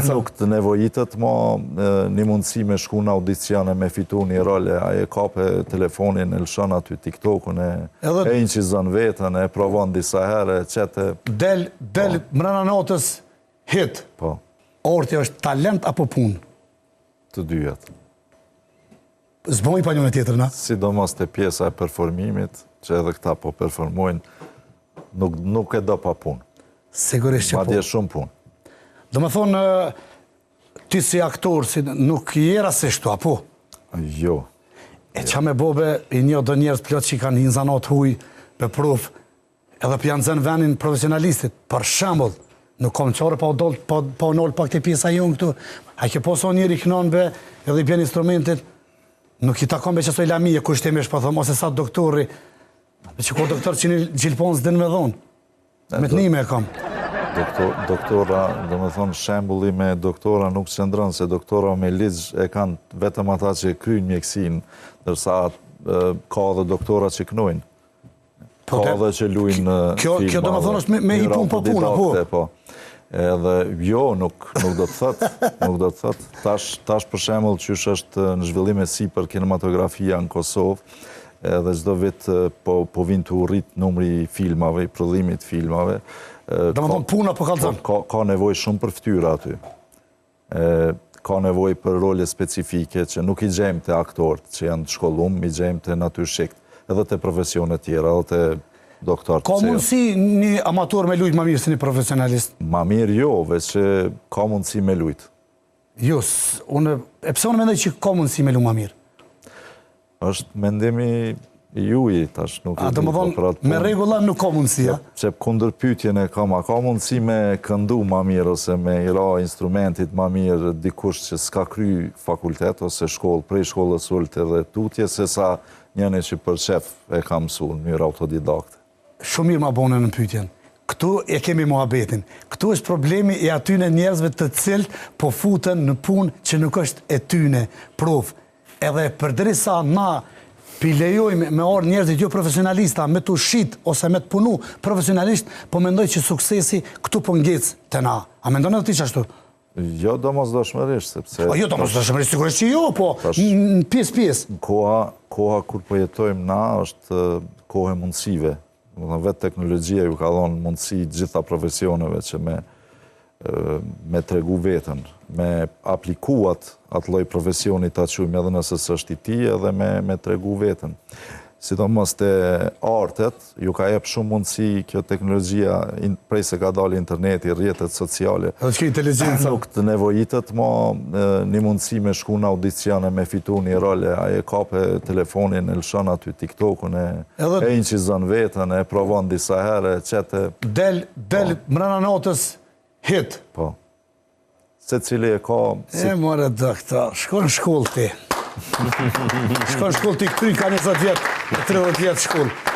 Nuk të nevojitet ma një mundësi me shku në audicione, me fitu një role, a e kape telefonin, e lëshon aty TikTokun, e inqizon vetën, e provon disa herë, qete... Del mrena natës hit. Po. Orti është talent apo punë? Të dyjet. Zboj pa njën e tjetër, na? Sidomos të pjesa e performimit, që edhe këta po performojnë, nuk e do pa punë. Sigurisht që po. Madje shumë punë. Do me thonë, ti si aktor, nuk jera se shtu, apo? Jo. E qa me bobe, i një do njerës plot që i kanë një zanat huj, për proof, edhe për janë zënë venin profesionalistit, për shambull, nuk kom qare pa o nolë pa këte pjesa jonë këtu, a ke poso njëri kënon be, edhe i bjen instrumentin, nuk i takon be që soj lamije, kushtemesh, pa thëmë, ose sa doktori, që ko doktor që një gjilpon s'din me dhonë, me të nime e kam. Doktora, do me thonë, shembuli me doktora nuk qëndrën, se doktora me ligjë e kanë vetëm ata që kryjnë mjekësin, dërsa ka dhe doktora që knojnë. Ka dhe që lujnë filma. Kjo do me thonë është me i punë po puna, po? Edhe jo, nuk do të thëtë. Tash për shembull që është në zhvillime si për kinematografia në Kosovë, edhe çdo vit po vinë të urrit numri filmave, i prodhimit filmave. Do me thonë puna po kalëzën? Ka nevoj shumë për ftyra aty. Ka nevoj për role specifike që nuk i gjejmë të aktorët që janë të shkollum, i gjejmë të natyrshekt, edhe të profesionet tjera, edhe të doktorët. Ka mundësi një amator me lujtë ma mirë si një profesionalist? Ma mirë jo, veç që ka mundësi me lujtë. Jo, e pëse unë mendoj që ka mundësi me lujtë ma mirë? Është mendimi juji, tash nuk... A, do më thonë, me regula nuk ka mundësi, a? Që kundër pyetjen e ka mundësi me këndu ma mirë, ose me i ra instrumentit ma mirë dikush që s'ka kry fakultet, ose shkollë, prej shkollës ullët edhe tutje, se sa njëne që për shef e ka mësu në mirë autodidakte. Shumë mirë ma bone në pyetjen. Këtu e kemi muhabetin. Këtu është problemi i atyne njerëzve të cilë po futen në punë që nuk është e tyne prof. Edhe përderisa na pilejojme me orë njerëzit jo profesionalista, me të shit ose me të punu profesionalisht, po mendoj që suksesi këtu po ngecë të na. A mendoj në të ti që ashtu? Jo, do mos dëshmërisht, sepse... Jo, do mos dëshmërisht, sigurisht që jo, po, në pjesë. Koha kur po jetojmë na është kohë mundësive. Vetë teknologjia ju ka dhonë mundësi gjitha profesioneve që me tregu vetën, me aplikuat atë lloj profesioni ta quajmë edhe nëse s'është i tij, edhe me tregu vetën. Sidomos te artet, ju ka jep shumë mundësi kjo teknologjia prej se ka dalë interneti, rrjetet sociale. Edhe që inteligjenca. Nuk të nevojitet ma një mundësi me shku në audicione, me fitu një role, a e kape telefonin, e lëshon aty TikTokun, e inqizon vetën, e provon disa herë, qete... Del mrena natës hit. Po. Se cili e ka... E more doktor, shko në shkollë ti. Shko në shkollë ti, këtu i ka 20 vjetë, 30 vjetë shkollë.